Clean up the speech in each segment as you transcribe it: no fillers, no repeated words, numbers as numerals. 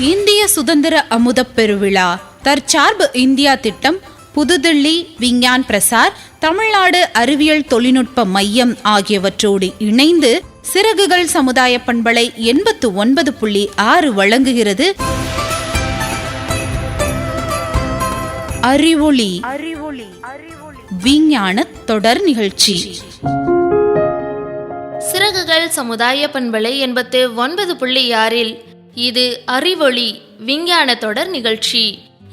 இந்திய சுதந்திர அமுதப் பெருவிழா, தற்சார்பு இந்தியா திட்டம், புதுதில்லி விஞ்ஞான் பிரசார், தமிழ்நாடு அறிவியல் தொழில்நுட்ப மையம் ஆகியவற்றோடு இணைந்து சிறகுகள் சமுதாய பண்பலை 89.6 வழங்குகிறது அறிவொளி விஞ்ஞான தொடர் நிகழ்ச்சி. சிறகுகள் சமுதாய பண்பலை 89.6 இது அறிவொளி விஞ்ஞான தொடர் நிகழ்ச்சி.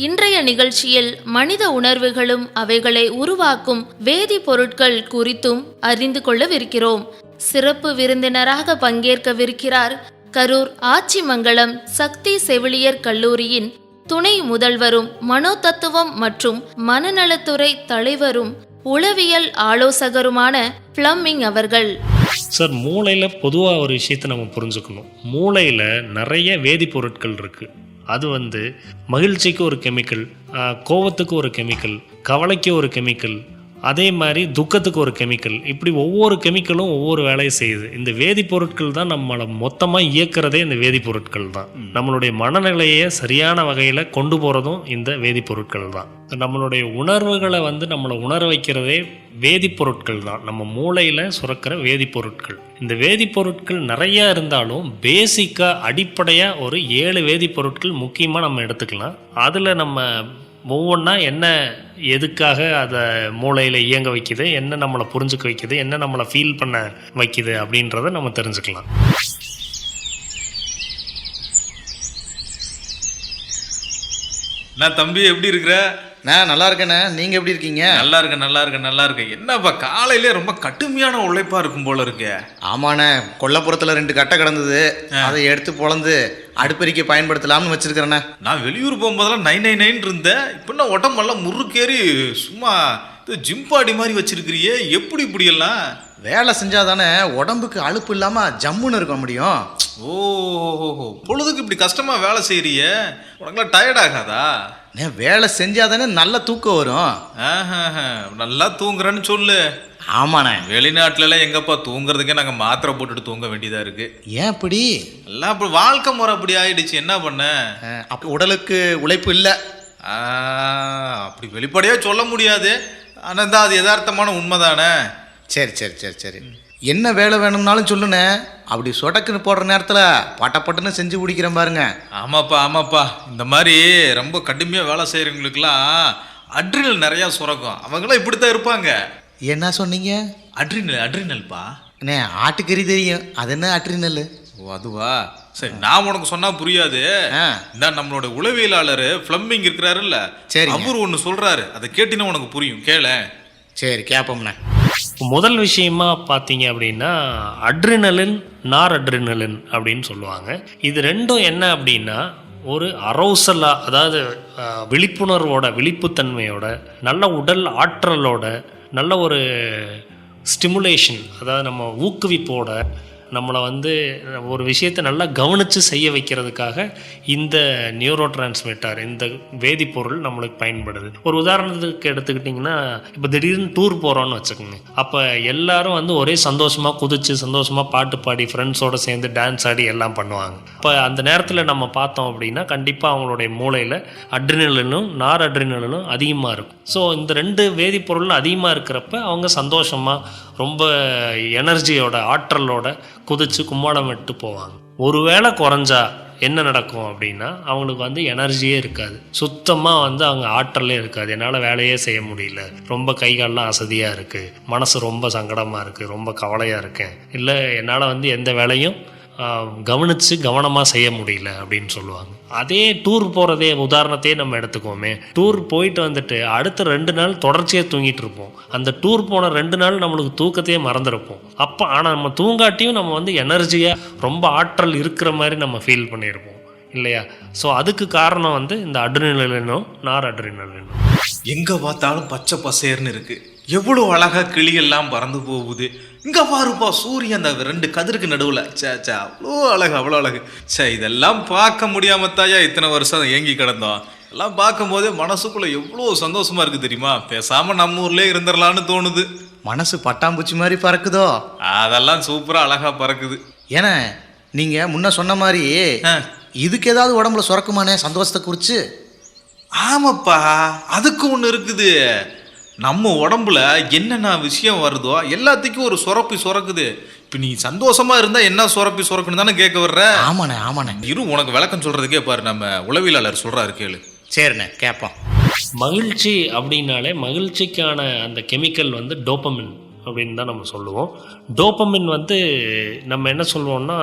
இன்றைய நிகழ்ச்சியில் மனித உணர்வுகளும் அவைகளை உருவாக்கும் வேதிப்பொருட்கள் குறித்தும் அறிந்து கொள்ளவிருக்கிறோம். சிறப்பு விருந்தினராக பங்கேற்கவிருக்கிறார் கரூர் ஆச்சிமங்கலம் சக்தி செவிலியர் கல்லூரியின் துணை முதல்வரும் மனோதத்துவம் மற்றும் மனநலத்துறை தலைவரும் உளவியல் ஆலோசகருமான பிளம்பிங் அவர்கள். சார், மூளையில் பொதுவாக ஒரு விஷயத்தை நம்ம புரிஞ்சுக்கணும். மூளையில் நிறைய வேதிப்பொருட்கள் இருக்குது. அது மகிழ்ச்சிக்கு ஒரு கெமிக்கல், கோபத்துக்கு ஒரு கெமிக்கல், கவலைக்கு ஒரு கெமிக்கல், அதே மாதிரி துக்கத்துக்கு ஒரு கெமிக்கல். இப்படி ஒவ்வொரு கெமிக்கலும் ஒவ்வொரு வேலையை செய்யுது. இந்த வேதிப்பொருட்கள் தான் நம்மளை மொத்தமாக இயக்கிறதே இந்த வேதிப்பொருட்கள் தான். நம்மளுடைய மனநிலையை சரியான வகையில் கொண்டு போகிறதும் இந்த வேதிப்பொருட்கள் தான். நம்மளுடைய உணர்வுகளை நம்மளை உணர வைக்கிறதே வேதிப்பொருட்கள் தான். நம்ம மூளையில் சுரக்கிற வேதிப்பொருட்கள். இந்த வேதிப்பொருட்கள் நிறையா இருந்தாலும் பேசிக்காக அடிப்படையாக ஒரு 7 வேதிப்பொருட்கள் முக்கியமாக நம்ம எடுத்துக்கலாம். அதில் நம்ம ஒவ்வொன்றா என்ன எதுக்காக அதை மூளையில் இயங்க வைக்குது, என்ன நம்மளை புரிஞ்சுக்க வைக்குது, என்ன நம்மளை ஃபீல் பண்ண வைக்குது அப்படின்றத நம்ம தெரிஞ்சுக்கலாம். நான் தம்பி எப்படி இருக்கிற? நான் நல்லா இருக்கேண்ணே. நீங்க எப்படி இருக்கீங்க? நல்லா இருக்கேன். என்னப்பா காலையிலே ரொம்ப கடுமையான உழைப்பா இருக்கும் போல இருக்கு. ஆமாண்ணே, கொல்லப்புறத்துல 2 கட்டை கிடந்தது. அதை எடுத்து பொழந்து அடுப்பெரிக்க பயன்படுத்தலாம்னு வச்சிருக்கிறேண்ணே. நான் வெளியூர் போகும்போதெல்லாம் 999 இருந்தேன். இப்போ நான் உடம்பெல்லாம் முறுக்கேறி சும்மா ஜிம்பாடி மாதிரி வச்சிருக்கிறியே, எப்படி இப்படியெல்லாம்? வேலை செஞ்சாதானே உடம்புக்கு அலுப்பு இல்லாம ஜம்முன்னு இருக்க முடியும். ஓ, பொழுதுக்கு இப்படி கஷ்டமா வேலை செய்யறிய, உனக்குலாம் டயர்ட் ஆகாதா? வேலை செஞ்சாதானே நல்ல தூக்கம் வரும். நல்லா தூங்குறேன்னு சொல்லு. ஆமாண்ணே, வெளிநாட்டுல எங்கப்பா தூங்குறதுக்கே நாங்க மாத்திரை போட்டுட்டு தூங்க வேண்டியதா இருக்கு. ஏன் அப்படி? எல்லாம் அப்படி வாழ்க்கை முறை அப்படி ஆயிடுச்சு. என்ன பண்ண? அப்ப உடலுக்கு உழைப்பு இல்லை. அப்படி வெளிப்படையா சொல்ல முடியாது. ஆனா தான் அது யதார்த்தமான உண்மைதானே. சரி, என்ன வேலை வேணும்னாலும் சொல்லுண்ணே. அப்படி சொடக்குன்னு போடுற நேரத்தில் பட்டன்னு செஞ்சு குடிக்கிறேன் பாருங்க. ஆமாப்பா. இந்த மாதிரி ரொம்ப கடுமையாக வேலை செய்கிறவங்களுக்குலாம் அட்ரினல் நிறையா சுரக்கும். அவங்களாம் இப்படித்தான் இருப்பாங்க. என்ன சொன்னீங்க? அட்ரினல்ப்பா. அண்ணே, ஆட்டுக்கறி தெரியும். அது என்ன அட்ரினல்? ஓ, அதுவா? சரி, நான் உனக்கு சொன்னா புரியாது. இந்த நம்மளோட உளவியலாளர் பிளம்பிங் இருக்கிறாருல்ல, சரி, அவர் ஒன்று சொல்றாரு. அதை கேட்டினா உனக்கு புரியும். கேள. சரி, கேப்போம்ண்ணே. முதல் விஷயமா பார்த்தீங்க அப்படின்னா அட்ரினலின், நார் அட்ரினலின் அப்படின்னு சொல்லுவாங்க. இது ரெண்டும் என்ன அப்படின்னா ஒரு அரௌசலா, அதாவது விழிப்புணர்வோட, விழிப்புத்தன்மையோட, நல்ல உடல் ஆற்றலோட, நல்ல ஒரு ஸ்டிமுலேஷன், அதாவது நம்ம ஊக்குவிப்போட நம்மளை ஒரு விஷயத்தை நல்லா கவனித்து செய்ய வைக்கிறதுக்காக இந்த நியூரோ டிரான்ஸ்மிட்டர், இந்த வேதிப்பொருள் நம்மளுக்கு பயன்படுது. ஒரு உதாரணத்துக்கு எடுத்துக்கிட்டிங்கன்னா, இப்போ திடீர்னு டூர் போகிறோன்னு வச்சுக்கோங்க. அப்போ எல்லாரும் ஒரே சந்தோஷமாக குதிச்சு, சந்தோஷமாக பாட்டு பாடி, ஃப்ரெண்ட்ஸோடு சேர்ந்து டான்ஸ் ஆடி எல்லாம் பண்ணுவாங்க. இப்போ அந்த நேரத்தில் நம்ம பார்த்தோம் அப்படின்னா கண்டிப்பாக அவங்களுடைய மூளையில் அட்ரினலினும் நார் அட்ரினலினும் அதிகமாக இருக்கும். ஸோ இந்த 2 வேதிப்பொருளும் அதிகமாக இருக்கிறப்ப அவங்க சந்தோஷமாக ரொம்ப எனர்ஜியோட, ஆற்றலோட குதிச்சு கும்மாளம் விட்டு போவாங்க. ஒருவேளை குறைஞ்சா என்ன நடக்கும் அப்படின்னா அவங்களுக்கு எனர்ஜியே இருக்காது. சுத்தமாக அவங்க ஆற்றலே இருக்காது. என்னால் வேலையே செய்ய முடியல, ரொம்ப கை காலெலாம் அசதியாக இருக்குது, மனசு ரொம்ப சங்கடமாக இருக்குது, ரொம்ப கவலையாக இருக்கேன், இல்லை என்னால் எந்த வேலையும் கவனமாக செய்ய முடியல அப்படின்னு சொல்லுவாங்க. அதே டூர் போகிறதே உதாரணத்தையே நம்ம எடுத்துக்கோமே. டூர் போயிட்டு அடுத்த 2 நாள் தொடர்ச்சியாக தூங்கிட்டு இருப்போம். அந்த டூர் போன 2 நாள் நம்மளுக்கு தூக்கத்தையே மறந்துருப்போம். அப்போ ஆனால் நம்ம தூங்காட்டியும் நம்ம எனர்ஜியாக ரொம்ப ஆற்றல் இருக்கிற மாதிரி நம்ம ஃபீல் பண்ணியிருப்போம் இல்லையா? ஸோ அதுக்கு காரணம் இந்த அட்ரினலினும் நார் அட்ரினலினும். எங்க பார்த்தாலும் பச்சை பசேர்னு இருக்கு. எவ்வளோ அழகா கிளியெல்லாம் பறந்து போகுது. இங்க பாருப்பா, சூரியன் அந்த 2 கதிருக்கு நடுவில், அவ்வளோ அழகு. இதெல்லாம் பார்க்க முடியாம தாயா இத்தனை வருஷம் ஏங்கி கிடந்தோம். எல்லாம் பார்க்கும் போதே மனசுக்குள்ள எவ்வளோ சந்தோஷமா இருக்கு தெரியுமா? பேசாம நம்ம ஊர்லயே இருந்துடலான்னு தோணுது. மனசு பட்டாம்பூச்சி மாதிரி பறக்குதோ? அதெல்லாம் சூப்பரா அழகா பறக்குது. ஏன்னா நீங்க முன்ன சொன்ன மாதிரி இதுக்கு ஏதாவது உடம்புல சுரக்குமானே சந்தோஷத்தை குறித்து? ஆமாப்பா, அதுக்கு ஒன்று இருக்குது. நம்ம உடம்புல என்னென்ன விஷயம் வருதோ எல்லாத்துக்கும் ஒரு சுரப்பி சுரக்குது. இப்போ நீ சந்தோஷமா இருந்தா என்ன சுரப்பி சுரக்குன்னு தானே கேட்க வர்ற? ஆமாண்ணே. இரு, உனக்கு விளக்கம் சொல்றதுக்கே பாரு, நம்ம உளவியலாளர் சொல்றாரு கேளு. சரிண்ணே, கேட்போம். மகிழ்ச்சி அப்படின்னாலே மகிழ்ச்சிக்கான அந்த கெமிக்கல் வந்து டோபமின் அப்படின்னு தான் நம்ம சொல்லுவோம். டோபமின் வந்து நம்ம என்ன சொல்லுவோம்னா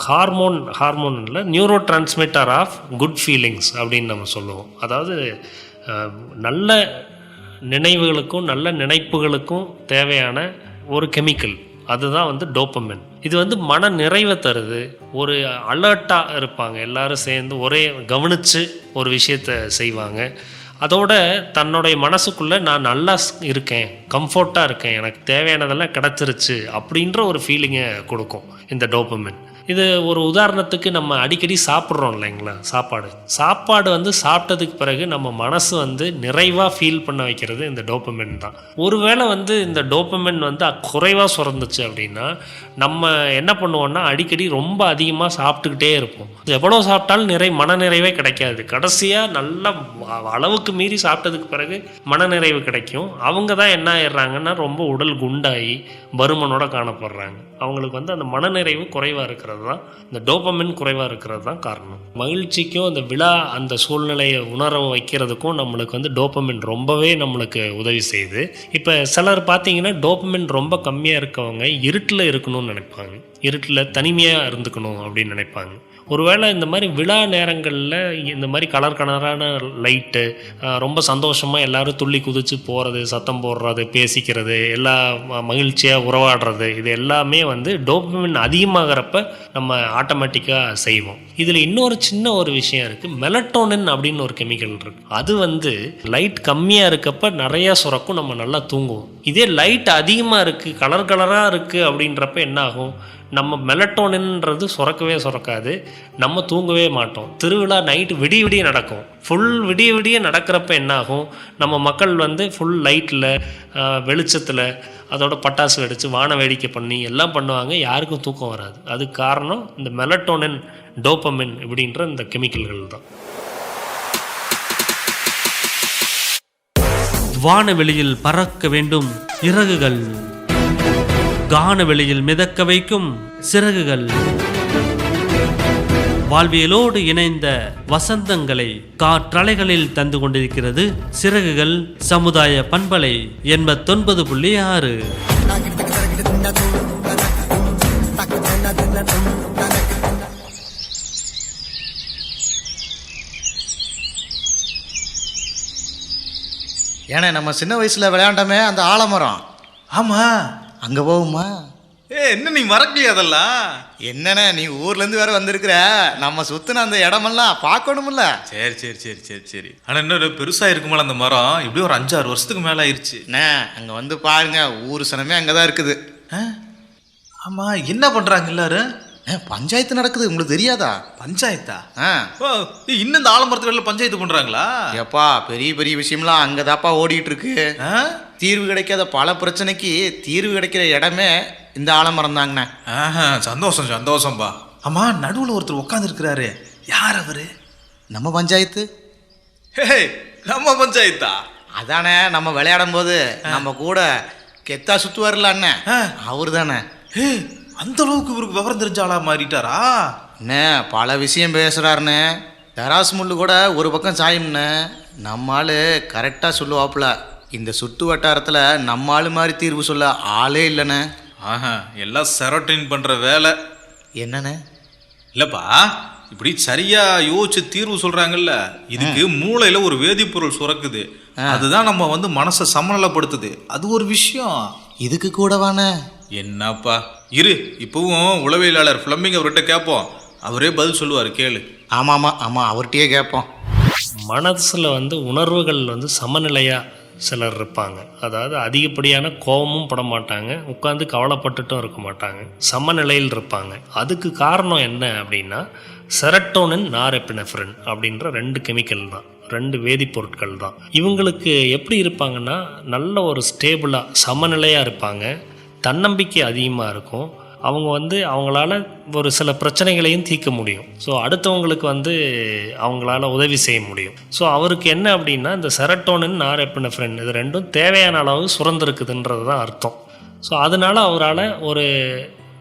ஹார்மோன் இல்லை, neurotransmitter of good feelings அப்படின்னு நம்ம சொல்லுவோம். அதாவது நல்ல நினைவுகளுக்கும் நல்ல நினைப்புகளுக்கும் தேவையான ஒரு கெமிக்கல், அதுதான் வந்து டோபமின். இது வந்து மன நிறைவை தருது. ஒரு அலர்ட்டாக இருப்பாங்க, எல்லாரும் சேர்ந்து ஒரே கவனித்து ஒரு விஷயத்தை செய்வாங்க. அதோட தன்னுடைய மனசுக்குள்ளே நான் நல்லா இருக்கேன், கம்ஃபர்ட்டாக இருக்கேன், எனக்கு தேவையானதெல்லாம் கிடச்சிருச்சு அப்படின்ற ஒரு ஃபீலிங்கை கொடுக்கும் இந்த டோபமின். இது ஒரு உதாரணத்துக்கு நம்ம அடிக்கடி சாப்பிட்றோம் இல்லைங்களா, சாப்பாடு வந்து சாப்பிட்டதுக்கு பிறகு நம்ம மனசு வந்து நிறைவாக ஃபீல் பண்ண வைக்கிறது இந்த டோபமின் தான். ஒருவேளை வந்து இந்த டோபமின் வந்து குறைவாக சுரந்துச்சு அப்படின்னா நம்ம என்ன பண்ணுவோம்னா அடிக்கடி ரொம்ப அதிகமாக சாப்பிட்டுக்கிட்டே இருப்போம். எவ்வளோ சாப்பிட்டாலும் மனநிறைவே கிடைக்காது. கடைசியாக நல்ல அளவுக்கு மீறி சாப்பிட்டதுக்கு பிறகு மனநிறைவு கிடைக்கும். அவங்க தான் என்ன ஆயிடுறாங்கன்னா ரொம்ப உடல் குண்டாகி பருமனோட காணப்படுறாங்க. அவங்களுக்கு வந்து அந்த மனநிறைவு குறைவாக இருக்கிறது தான், இந்த டோபமின் குறைவாக இருக்கிறது தான் காரணம். மகிழ்ச்சிக்கும் அந்த விழா அந்த சூழ்நிலையை உணர வைக்கிறதுக்கும் நம்மளுக்கு வந்து டோபமின் ரொம்பவே நம்மளுக்கு உதவி செய்யுது. இப்போ சிலர் பார்த்தீங்கன்னா டோபமின் ரொம்ப கம்மியாக இருக்கவங்க இருட்டில் இருக்கணும்னு நினைப்பாங்க, இருட்டில் தனிமையாக இருந்துக்கணும் அப்படின்னு நினைப்பாங்க. ஒருவேளை இந்த மாதிரி விழா நேரங்களில் இந்த மாதிரி கலரான லைட்டு, ரொம்ப சந்தோஷமாக எல்லோரும் துள்ளி குதித்து போகிறது, சத்தம் போடுறது, பேசிக்கிறது, எல்லா மகிழ்ச்சியாக உறவாடுறது, இது எல்லாமே வந்து டோபமின் அதிகமாகிறப்ப நம்ம ஆட்டோமேட்டிக்காக செய்வோம். இதில் இன்னொரு சின்ன ஒரு விஷயம் இருக்குது, மெலட்டோனின் அப்படின்னு ஒரு கெமிக்கல் இருக்குது. அது வந்து லைட் கம்மியாக இருக்கப்ப நிறையா சுரக்கும், நம்ம நல்லா தூங்குவோம். இதே லைட் அதிகமாக இருக்குது, கலராக இருக்குது அப்படின்றப்ப என்ன ஆகும், நம்ம மெலட்டோனின்றது சுரக்காது, நம்ம தூங்கவே மாட்டோம். திருவிழா நைட்டு விடிய நடக்கும், ஃபுல் விடிய நடக்கிறப்ப என்ன ஆகும், நம்ம மக்கள் வந்து ஃபுல் லைட்டில் வெளிச்சத்தில் அதோட பட்டாசு வெடித்து வான வேடிக்கை பண்ணி எல்லாம் பண்ணுவாங்க, யாருக்கும் தூக்கம் வராது. அதுக்கு காரணம் இந்த மெலட்டோனின், டோபமின் இப்படின்ற இந்த கெமிக்கல்கள் தான். வானவெளியில் பறக்க வேண்டும் இறகுகள், கானவெளியில் மிதக்க வைக்கும் சிறகுகள், வாழ்வியலோடு இணைந்த வசந்தங்களை காற்றலைகளில் தந்து கொண்டிருக்கிறது சிறகுகள் சமுதாய பண்பலை 89.6. ஏன்னா நம்ம சின்ன வயசுல விளையாண்டோமே அந்த ஆலமரம், ஆமா, அங்க போகுமா? என்ன நீ மறக்கலையா அதெல்லாம்? என்னண்ணே நீ ஊர்ல இருந்து வேற வந்திருக்கிற, நம்ம சுத்தின அந்த இடமெல்லாம் பார்க்கணும்ல. சரி. ஆனா இன்னும் பெருசா இருக்குமால அந்த மரம், இப்படி ஒரு 5-6 வருஷத்துக்கு மேல ஆயிடுச்சு. அங்க வந்து பாருங்க, ஊர் சனமே அங்கதான் இருக்குது. ஆமா, என்ன பண்றாங்க எல்லாரும்? பஞ்சாயத்து நடக்குது, உங்களுக்கு தெரியாதா? பஞ்சாயத்தா? இன்னும் இந்த ஆலமரத்துல பஞ்சாயத்து பண்றாங்களா? ஏப்பா, பெரிய விஷயம்லாம் அங்கதாப்பா ஓடிட்டு இருக்கு. தீர்வு கிடைக்காத பல பிரச்சனைக்கு தீர்வு கிடைக்கிற இடமே இந்த ஆலமரம் தாங்கண்ணே. சந்தோஷம்பா. ஆமா, நடுவுல ஒருத்தர் உட்கார்ந்து இருக்கிறாரு, யார் அவரு? நம்ம பஞ்சாயத்து. நம்ம பஞ்சாயத்தா? அதானே, நம்ம விளையாடும் போது நம்ம கூட கெத்தா சுத்துவார்ல அண்ணன், அவரு தானே. அந்த அளவுக்கு இவருக்கு விவரம் தெரிஞ்ச ஆளா மாறிட்டாரா? அண்ணே பல விஷயம் பேசுறாருன்னு, தராசு முள்ளு கூட ஒரு பக்கம் சாயும்னு நம்ம ஆளு கரெக்டா சொல்லுவாப்புல. இந்த சுட்டு வட்டாரத்துல நம்ம ஆளு மாதிரி தீர்வு சொல்ல ஆளே இல்லைண்ணே. எல்லாம் செரோட்டின் பண்ற வேலை. என்னண்ணே? இல்லப்பா, இப்படி சரியா யோசிச்சு தீர்வு சொல்றாங்கல்ல, இதுக்கு மூளையில ஒரு வேதிப்பொருள் சுரக்குது, அதுதான் நம்ம வந்து மனசை சமநிலைப்படுத்துது. அது ஒரு விஷயம். இதுக்கு கூடவானே? என்னப்பா, இரு, இப்பவும் உளவியலாளர் ஃபிளமிங் அவர்கிட்ட கேட்போம், அவரே பதில் சொல்லுவார், கேளு. ஆமாம், அவர்கிட்டயே கேட்போம். மனசில் வந்து உணர்வுகள் வந்து சமநிலையாக சிலர் இருப்பாங்க. அதாவது அதிகப்படியான கோபமும் பட மாட்டாங்க, உட்காந்து கவலைப்பட்டுட்டும் இருக்க மாட்டாங்க, சமநிலையில் இருப்பாங்க. அதுக்கு காரணம் என்ன அப்படின்னா செரட்டோனின், நாரெப்பினெஃப்ரின் அப்படின்ற 2 கெமிக்கல் தான், 2 வேதிப்பொருட்கள் தான். இவங்களுக்கு எப்படி இருப்பாங்கன்னா நல்ல ஒரு ஸ்டேபிளாக சமநிலையாக இருப்பாங்க, தன்னம்பிக்கை அதிகமாக இருக்கும், அவங்க வந்து அவங்களால ஒரு சில பிரச்சனைகளையும் தீர்க்க முடியும். ஸோ அடுத்தவங்களுக்கு வந்து அவங்களால உதவி செய்ய முடியும். ஸோ அவருக்கு என்ன அப்படின்னா இந்த செரட்டோனின் நாரெப்பினெஃப்ரின் இது ரெண்டும் தேவையான அளவு சுரந்திருக்குதுன்றது தான் அர்த்தம். ஸோ அதனால அவரால் ஒரு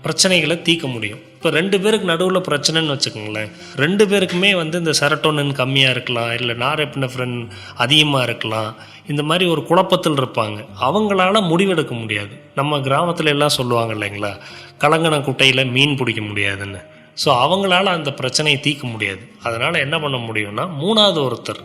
பிரச்சனைகளை தீர்க்க முடியும். இப்போ 2 பேருக்கு நடுவில் பிரச்சனைன்னு வச்சுக்கோங்களேன், 2 பேருக்குமே வந்து இந்த செரட்டோனின் கம்மியாக இருக்கலாம், இல்லை நாரெப்பினெஃப்ரின் அதிகமாக இருக்கலாம். இந்த மாதிரி ஒரு குழப்பத்தில் இருப்பாங்க. அவங்களால முடிவெடுக்க முடியாது. நம்ம கிராமத்தில் எல்லாம் சொல்லுவாங்க இல்லைங்களா, கலங்கன குட்டையில் மீன் பிடிக்க முடியாதுன்னு. ஸோ அவங்களால அந்த பிரச்சனையை தீர்க்க முடியாது. அதனால் என்ன பண்ண முடியும்னா 3வது ஒருத்தர்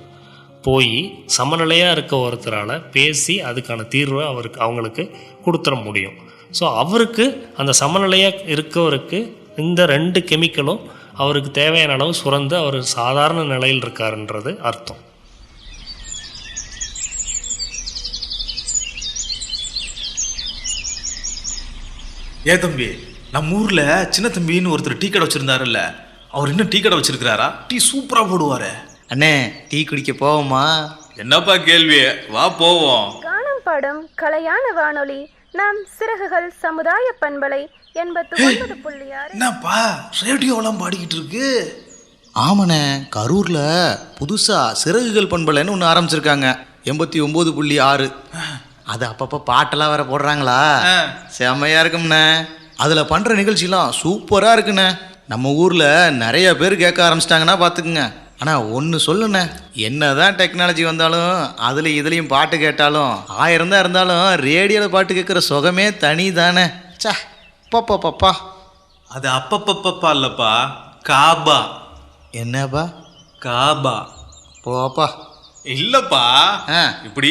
போய் சமநிலையாக இருக்க ஒருத்தரால் பேசி அதுக்கான தீர்வை அவங்களுக்கு கொடுத்துட முடியும். ஸோ அவருக்கு அந்த சமநிலையாக இருக்கவருக்கு இந்த 2 கெமிக்கலும் அவருக்கு தேவையான அளவு சுரந்து அவர் சாதாரண நிலையில் இருக்காருன்றது அர்த்தம். தம்பி, நம்ம ஊர்ல சின்ன தம்பின்னு ஒருத்தர் டீ கடை வச்சிருந்தாருல்ல, அவர் இன்னும் டீ கடை வச்சிருக்கிறாரா? டீ சூப்பரா போடுவாரு. அண்ணே டீ குடிக்க போவோமா? என்னப்பா கேள்வி, வா போவோம். காணும் படம் கலையான வானொலி நம் சிறகுகள் சமுதாய பண்பலை 89.6. என்னப்பா ரேடியோலாம் பாடிக்கிட்டு இருக்கு? ஆமாண்ணே, கரூரில் புதுசாக சிறகுகள் பண்பலைன்னு ஒன்று ஆரம்பிச்சிருக்காங்க 89.6. அது அப்பப்போ பாட்டெல்லாம் வேற போடுறாங்களா, செம்மையாக இருக்கும்ண்ணே. அதில் பண்ணுற நிகழ்ச்சிலாம் சூப்பராக இருக்குண்ணே. நம்ம ஊரில் நிறைய பேர் கேட்க ஆரம்பிச்சிட்டாங்கன்னா பார்த்துக்குங்க. ஆனால் ஒன்று சொல்லுண்ணே, என்ன தான் டெக்னாலஜி வந்தாலும் அதில் இதுலேயும் பாட்டு கேட்டாலும் 1000 தான் இருந்தாலும் ரேடியோவில் பாட்டு கேட்குற சுகமே தனி தானே. சா பப்பா. அது அப்பப்பப்பா இல்லப்பா, காபா. என்னப்பா? காபா போப்பா. இல்லப்பா, இப்படி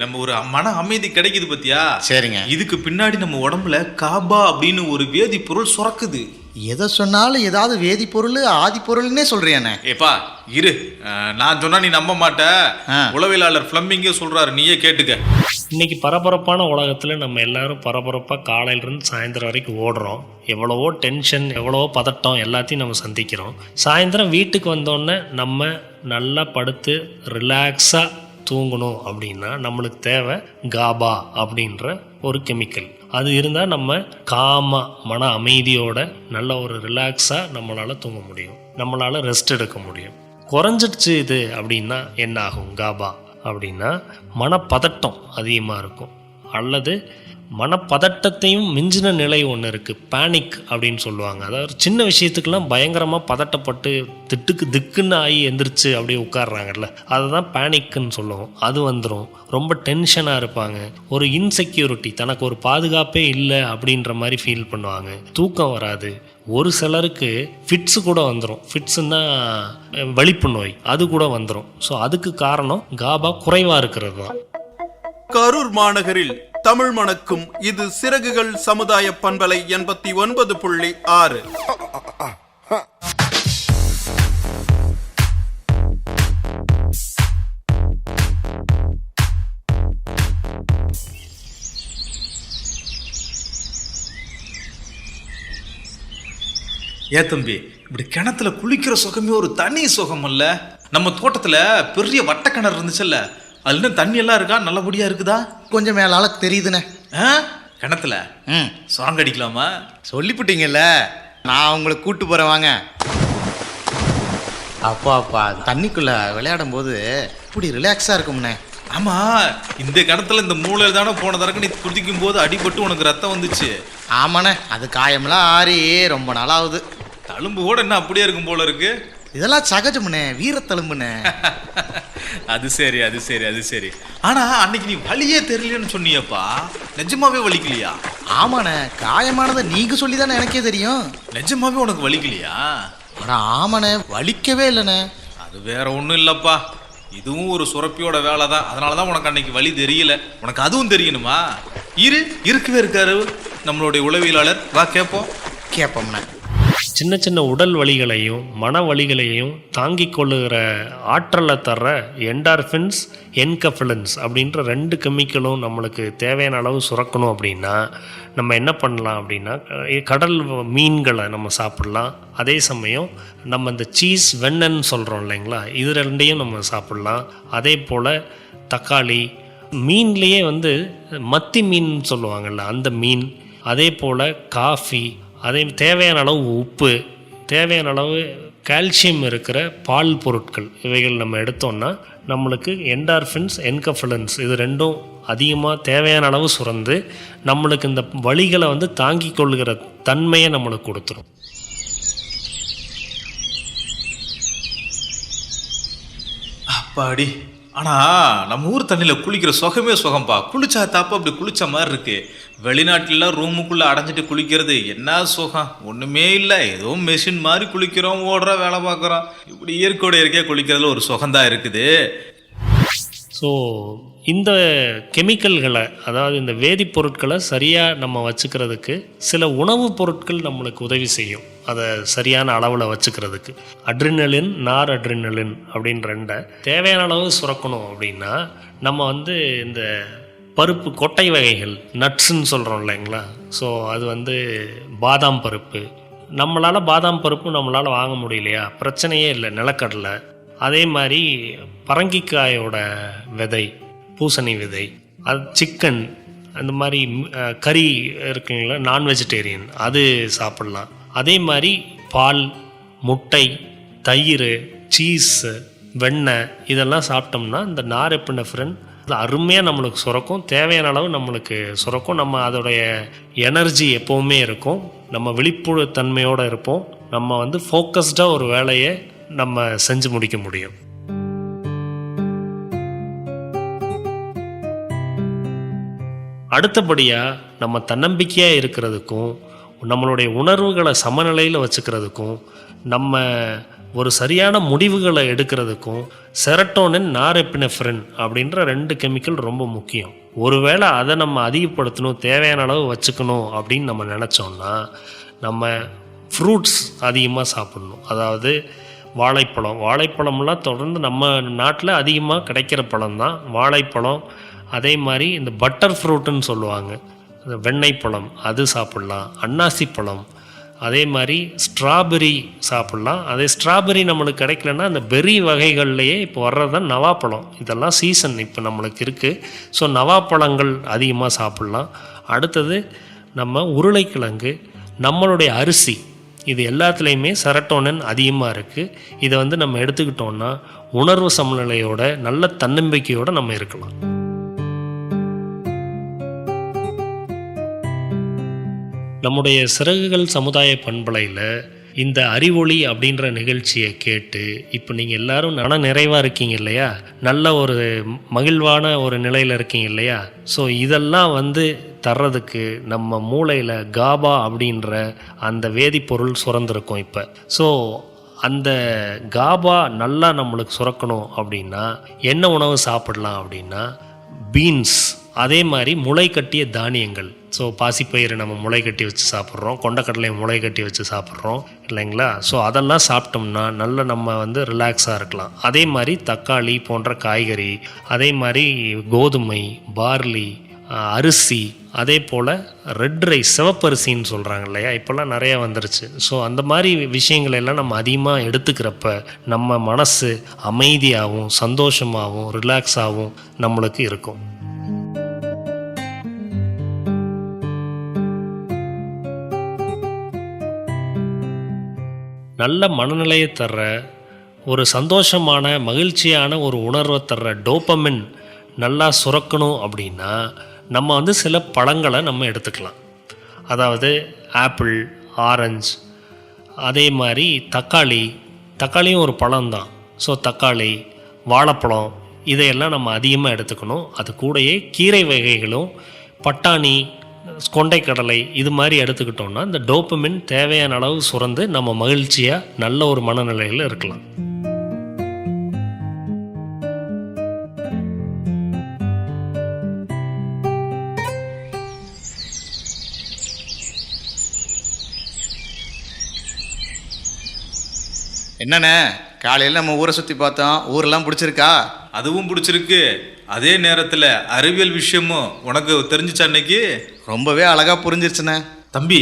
நம்ம ஒரு மன அமைதி கிடைக்குது பத்தியா? சரிங்க. இதுக்கு பின்னாடி நம்ம உடம்புல காபா அப்படின்னு ஒரு வேதிப்பொருள் சுரக்குது. எதை சொன்னாலும் ஏதாவது வேதிப்பொருள் ஆதிப்பொருள்னே சொல்றியானே. ஏப்பா இரு, நான் சொன்னா நீ நம்ப மாட்ட. உளவியலாளர் ஃபிளம்பிங்கே சொல்றாரு, நீயே கேட்டுக்க. இன்னைக்கு பரபரப்பான உலகத்தில் நம்ம எல்லாரும் பரபரப்பாக காலையிலேருந்து சாயந்தரம் வரைக்கும் ஓடுறோம். எவ்வளவோ டென்ஷன், எவ்வளவோ பதட்டம் எல்லாத்தையும் நம்ம சந்திக்கிறோம். சாயந்தரம் வீட்டுக்கு வந்தோடனே நம்ம நல்லா படுத்து ரிலாக்ஸாக தூங்கணும் அப்படின்னா நம்மளுக்கு தேவை காபா அப்படின்ற ஒரு கெமிக்கல். அது இருந்தால் நம்ம மன அமைதியோட நல்ல ஒரு ரிலாக்ஸாக நம்மளால் தூங்க முடியும், நம்மளால் ரெஸ்ட் எடுக்க முடியும். குறைஞ்சிடுச்சு இது அப்படின்னா என்ன ஆகும்? காபா அப்படின்னா மனப்பதட்டம் அதிகமாக இருக்கும், அல்லது மனப்பதட்டத்தையும் மிஞ்சின நிலை ஒன்று இருக்குது, பேனிக் அப்படின்னு சொல்லுவாங்க. அதாவது சின்ன விஷயத்துக்கெல்லாம் பயங்கரமாக பதட்டப்பட்டு திக்குன்னு ஆகி எந்திரிச்சு அப்படியே உட்காடுறாங்கல்ல, அதுதான் பேனிக்குன்னு சொல்லுவோம். அது வந்துடும். ரொம்ப டென்ஷனாக இருப்பாங்க, ஒரு இன்செக்யூரிட்டி, தனக்கு ஒரு பாதுகாப்பே இல்லை அப்படின்ற மாதிரி ஃபீல் பண்ணுவாங்க, தூக்கம் வராது. ஒரு சிலருக்கு ஃபிட்ஸு கூட வந்துடும். ஃபிட்ஸுன்னா வலிப்பு நோய், அது கூட வந்துடும். ஸோ அதுக்கு காரணம் காபா குறைவாக இருக்கிறது தான். கரூர் மாநகரில் தமிழ் மணக்கும் இது சிறகுகள் சமுதாய பண்பலை 89.6. தம்பி, இப்படி கிணத்துல குளிக்கிற சுகமே ஒரு தனி சுகம் அல்ல. நம்ம தோட்டத்துல பெரிய வட்ட கிணறு இருந்துச்சுல்ல, அதுல தண்ணி எல்லாம் இருக்கா? நல்லபடியா இருக்குதா? கொஞ்சம் மேலால தெரியுதுண்ணே. கிணத்துல சுரங்க அடிக்கலாமா? சொல்லிவிட்டீங்கல்ல, நான் உங்களை கூட்டு போறேன் வாங்க. அப்பா தண்ணிக்குள்ள விளையாடும் போது இப்படி ரிலாக்ஸா இருக்கும்ண்ணே. ஆமா, இந்த கிணத்துல இந்த மூளையில தானே போன தடவை நீ குதிக்கும் போது அடிபட்டு உனக்கு ரத்தம் வந்துச்சு. ஆமாண்ணே, அது காயமெல்லாம் ஆறி ரொம்ப நாளாகுது. தழும்பு கூட என்ன அப்படியே இருக்கும் போல இருக்கு. இதெல்லாம் சகஜம்ண்ணே, வீரத்தழும்புண்ணே. அது சரி. ஆனா அன்னைக்கு நீ வலியே தெரியலன்னு சொன்னியப்பா, நிஜமாவே வலிக்கலையா? ஆமாண்ணே, காயமானதை நீங்க சொல்லி தானே எனக்கே தெரியும். நிஜமாவே உனக்கு வலிக்கலையா? ஆனா ஆமாண்ணே, வலிக்கவே இல்லைண்ணே. அது வேற ஒன்றும் இல்லப்பா, இதுவும் ஒரு சுரப்பியோட வேலை தான். அதனாலதான் உனக்கு அன்னைக்கு வலி தெரியல. உனக்கு அதுவும் தெரியணுமா? இருக்கவே இருக்காரு நம்மளுடைய உளவியலாளர், வா கேட்போம்ண்ணே. சின்ன சின்ன உடல் வலிகளையும் மன வலிகளையும் தாங்கிக் கொள்ளுகிற ஆற்றலை தர்ற என்டார்ஃபின்ஸ், என்கஃபிலின்ஸ் அப்படின்ற 2 கெமிக்கலும் நம்மளுக்கு தேவையான அளவு சுரக்கணும் அப்படின்னா நம்ம என்ன பண்ணலாம் அப்படின்னா, கடல் மீன்களை நம்ம சாப்பிட்லாம். அதே சமயம் நம்ம இந்த சீஸ், வெண்ணன்னு சொல்கிறோம் இல்லைங்களா, இது 2ஐயும் நம்ம சாப்பிட்லாம். அதே போல் தக்காளி, மீன்லேயே மத்தி மீன் சொல்லுவாங்கள்ல அந்த மீன், அதே போல் காஃபி, அதே தேவையான அளவு உப்பு, தேவையான அளவு கால்சியம் இருக்கிற பால் பொருட்கள், இவைகள் நம்ம எடுத்தோம்னா நம்மளுக்கு என்டார்ஃபின்ஸ், என்கஃபலன்ஸ் இது ரெண்டும் அதிகமாக தேவையான அளவு சுரந்து நம்மளுக்கு இந்த வலிகளை வந்து தாங்கிக் கொள்கிற தன்மையை நம்மளுக்கு கொடுத்துரும். அப்பாடி, ஆனால் நம்ம ஊர் தண்ணியில் குளிக்கிற சுகமே சுகம்பா. குளிச்சா தாப்பா அப்படி குளிச்ச மாதிரி இருக்கு. வெளிநாட்டிலலாம் ரூமுக்குள்ளே அடைஞ்சிட்டு குளிக்கிறது என்ன சுகம், ஒன்றுமே இல்லை. ஏதோ மெஷின் மாதிரி குளிக்கிறோம், ஓடுறோம், வேலை பார்க்குறோம். இப்படி இயற்கையோட இயற்கையாக குளிக்கிறதுல ஒரு சுகந்தான் இருக்குது. ஸோ இந்த கெமிக்கல்களை, அதாவது இந்த வேதிப்பொருட்களை சரியாக நம்ம வச்சுக்கிறதுக்கு சில உணவுப் பொருட்கள் நம்மளுக்கு உதவி செய்யும். அதை சரியான அளவில் வச்சுக்கிறதுக்கு அட்ரினலின், நார் அட்ரினலின் அப்படின்னு ரெண்டை தேவையான அளவு சுரக்கணும். அப்படின்னா நம்ம வந்து இந்த பருப்பு கொட்டை வகைகள், நட்ஸுன்னு சொல்கிறோம் இல்லைங்களா. ஸோ அது வந்து பாதாம் பருப்பு, நம்மளால் பாதாம் பருப்பு நம்மளால் வாங்க முடியலையா, பிரச்சனையே இல்லை, நிலக்கடலை. அதே மாதிரி பரங்கிக்காயோட விதை, பூசணி விதை, அது சிக்கன், அந்த மாதிரி கறி இருக்குங்களா, நான் வெஜிடேரியன், அது சாப்பிட்லாம். அதே மாதிரி பால், முட்டை, தயிர், சீஸ், வெண்ணெய் இதெல்லாம் சாப்பிட்டோம்னா இந்த நாரெப்பினெஃப்ரின் அருமையாக நம்மளுக்கு சுரக்கும். தேவையான அளவு நம்மளுக்கு சுரக்கும். நம்ம அதோடைய எனர்ஜி எப்போவுமே இருக்கும். நம்ம விழிப்புணர்வு தன்மையோடு இருப்போம். நம்ம வந்து ஃபோக்கஸ்டாக ஒரு வேலையை நம்ம செஞ்சு முடிக்க முடியும். அடுத்தபடியாக நம்ம தன்னம்பிக்கையாக இருக்கிறதுக்கும், நம்மளுடைய உணர்வுகளை சமநிலையில் வச்சுக்கிறதுக்கும், நம்ம ஒரு சரியான முடிவுகளை எடுக்கிறதுக்கும் செரட்டோனின், நாரெப்பினெஃப்ரின் அப்படின்ற 2 கெமிக்கல் ரொம்ப முக்கியம். ஒருவேளை அதை நம்ம அதிகப்படுத்தணும், தேவையான அளவு வச்சுக்கணும் அப்படின்னு நம்ம நினச்சோம்னா நம்ம ஃப்ரூட்ஸ் அதிகமாக சாப்பிடணும். அதாவது வாழைப்பழம்லாம் தொடர்ந்து நம்ம நாட்டில் அதிகமாக கிடைக்கிற பழம் தான் வாழைப்பழம். அதே மாதிரி இந்த பட்டர் ஃப்ரூட்டுன்னு சொல்லுவாங்க, இந்த வெண்ணெய் பழம், அது சாப்பிட்லாம். அன்னாசி பழம், அதே மாதிரி ஸ்ட்ராபெரி சாப்பிட்லாம். அதே ஸ்ட்ராபெரி நம்மளுக்கு கிடைக்கலன்னா அந்த பெர்ரி வகைகள்லையே இப்போ வர்றது தான் நவாப்பழம். இதெல்லாம் சீசன் இப்போ நம்மளுக்கு இருக்குது. ஸோ நவாப்பழங்கள் அதிகமாக சாப்பிட்லாம். அடுத்தது நம்ம உருளைக்கிழங்கு, நம்மளுடைய அரிசி, இது எல்லாத்துலேயுமே செரட்டோனின் அதிகமாக இருக்குது. இதை வந்து நம்ம எடுத்துக்கிட்டோன்னா உணர்வு சமநிலையோட நல்ல தன்னம்பிக்கையோடு நம்ம இருக்கலாம். நம்முடைய சிறகுகள் சமுதாய பண்பலையில் இந்த அறிவொளி அப்படின்ற நிகழ்ச்சியை கேட்டு இப்போ நீங்கள் எல்லோரும் மன நிறைவாக இருக்கீங்க இல்லையா, நல்ல ஒரு மகிழ்வான ஒரு நிலையில் இருக்கீங்க இல்லையா. ஸோ இதெல்லாம் வந்து தர்றதுக்கு நம்ம மூளையில் காபா அப்படின்ற அந்த வேதிப்பொருள் சுரந்திருக்கும் இப்போ. ஸோ அந்த காபா நல்லா நம்மளுக்கு சுரக்கணும் அப்படின்னா என்ன உணவு சாப்பிடலாம் அப்படின்னா பீன்ஸ், அதே மாதிரி முளை கட்டிய தானியங்கள். ஸோ பாசிப்பயிறு நம்ம முளை கட்டி வச்சு சாப்பிட்றோம், கொண்டக்கடலையை முளை கட்டி வச்சு சாப்பிட்றோம் இல்லைங்களா. ஸோ அதெல்லாம் சாப்பிட்டோம்னா நல்ல நம்ம வந்து ரிலாக்ஸாக இருக்கலாம். அதே மாதிரி தக்காளி போன்ற காய்கறி, அதே மாதிரி கோதுமை, பார்லி, அரிசி, அதே போல் ரெட் ரைஸ், சிவப்பரிசின்னு சொல்கிறாங்க இல்லையா, இப்போல்லாம் நிறையா வந்துருச்சு. ஸோ அந்த மாதிரி விஷயங்களெல்லாம் நம்ம அதிகமாக எடுத்துக்கிறப்ப நம்ம மனசு அமைதியாகவும் சந்தோஷமாகவும் ரிலாக்ஸாகவும் நம்மளுக்கு இருக்கும். நல்ல மனநிலையை தர்ற, ஒரு சந்தோஷமான மகிழ்ச்சியான ஒரு உணர்வை தர்ற டோபமின் நல்லா சுரக்கணும் அப்படின்னா நம்ம வந்து சில பழங்களை நம்ம எடுத்துக்கலாம். அதாவது ஆப்பிள், ஆரஞ்சு, அதே மாதிரி தக்காளியும் ஒரு பழம்தான். ஸோ தக்காளி, வாழைப்பழம் இதையெல்லாம் நம்ம அதிகமாக எடுத்துக்கணும். அது கூடயே கீரை வகைகளும், பட்டாணி, கொண்டைக்கடலை இது மாதிரி எடுத்துக்கிட்டோம்னா இந்த டோபமின் தேவையான அளவு சுரந்து நம்ம மகிழ்ச்சியாக நல்ல ஒரு மனநிலையில் இருக்கலாம். என்னண்ணே, காலையில் நம்ம ஊரை சுற்றி பார்த்தோம், ஊரெல்லாம் பிடிச்சிருக்கா? அதுவும் பிடிச்சிருக்கு. அதே நேரத்தில் அறிவியல் விஷயமும் உனக்கு தெரிஞ்சிச்சா அன்னைக்கு? ரொம்பவே அழகாக புரிஞ்சிருச்சுண்ணே. தம்பி,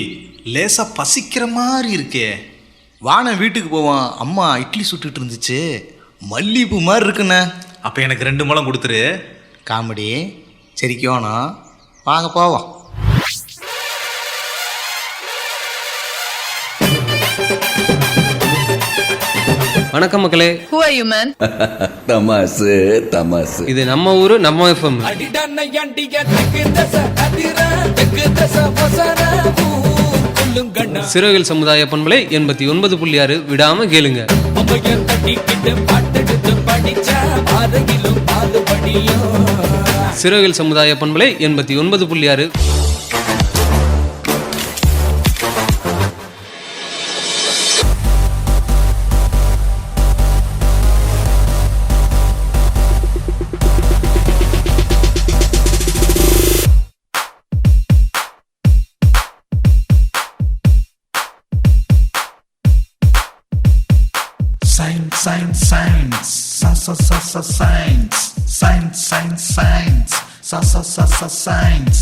லேசா பசிக்கிற மாதிரி இருக்கே. வாண்ணே வீட்டுக்கு போவோம். அம்மா இட்லி சுட்டுட்டு இருந்துச்சு, மல்லிகைப்பூ மாதிரி இருக்குண்ணே. அப்போ எனக்கு 2 முழம் கொடுத்துரு. காமெடி சரிக்கோணும், வாங்க போவோம். வணக்கம் மக்களே. Who are you, man? தமாசு தமாசு. இது நம்ம ஊரு, நம்ம எஃப்எம். சிறகுகள் சமுதாய பண்பலை 89.6 விடாம கேளுங்க. சிறகுகள் சமுதாய பண்பலை 89.6. Science, science, science, science, science, science, science.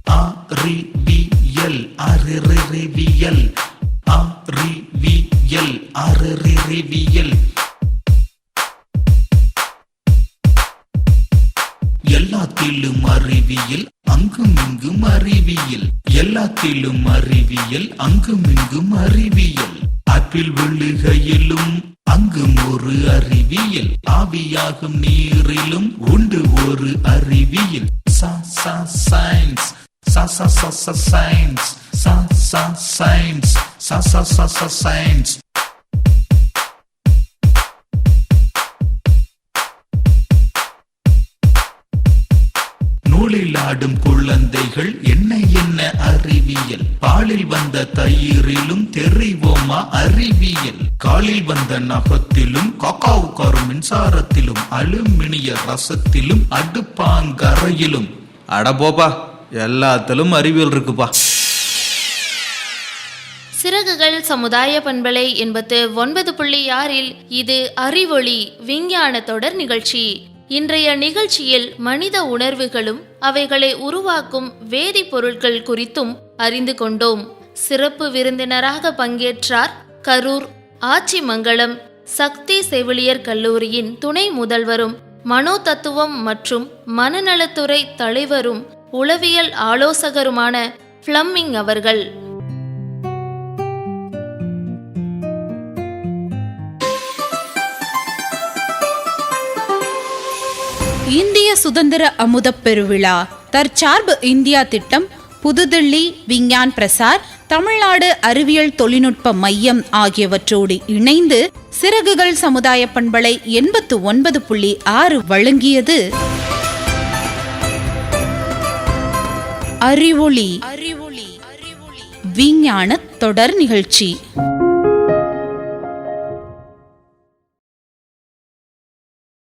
அறிவியல், அறிவியல், அறிவியல், அறிவியல். எல்லாத்திலும் அறிவியல், அங்கும் இங்கும் அறிவியல். எல்லாத்திலும் அறிவியல், அங்கும் இங்கும் அறிவியல். ஆப்பிள் விழுகையிலும் அங்கும் ஒரு அறிவியல். ஆவியாகும் நீரிலும் உண்டு ஒரு அறிவியல். Science, science, science, science. நூலில் ஆடும் குழந்தைகள் என்ன என்ன அறிவியல். பாலில் வந்த தயிரிலும் தெரிவோமா அறிவியல். காலில் வந்த நகத்திலும் காக்காவு காரும் மின்சாரத்திலும் அலுமினிய ரசத்திலும் அடுப்பாங்கரையிலும். அட போப்பா, எல்லாத்திலும் அறிவியல் இருக்குப்பா. சிறகுகள் சமுதாய பண்பலை 89.6 இது அறிவொளி விஞ்ஞான தொடர் நிகழ்ச்சி. இன்றைய நிகழ்ச்சியில் மனித உணர்வுகளும் அவைகளை உருவாக்கும் வேதிப்பொருட்கள் குறித்தும் அறிந்து கொண்டோம். சிறப்பு விருந்தினராக பங்கேற்றார் கரூர் ஆச்சிமங்கலம் சக்தி செவிலியர் கல்லூரியின் துணை முதல்வரும் மனோதத்துவம் மற்றும் மனநலத்துறை தலைவரும் உளவியல் ஆலோசகருமான பிளம்மிங் அவர்கள். இந்திய சுதந்திர அமுதப் பெருவிழா, தற்சார்பு இந்தியா திட்டம், புதுதில்லி விஞ்ஞான் பிரசார், தமிழ்நாடு அறிவியல் தொழில்நுட்ப மையம் ஆகியவற்றோடு இணைந்து சிறகுகள் சமுதாய பண்பலை 89.6 வழங்கியது அறிவொளி விஞ்ஞான தொடர் நிகழ்ச்சி.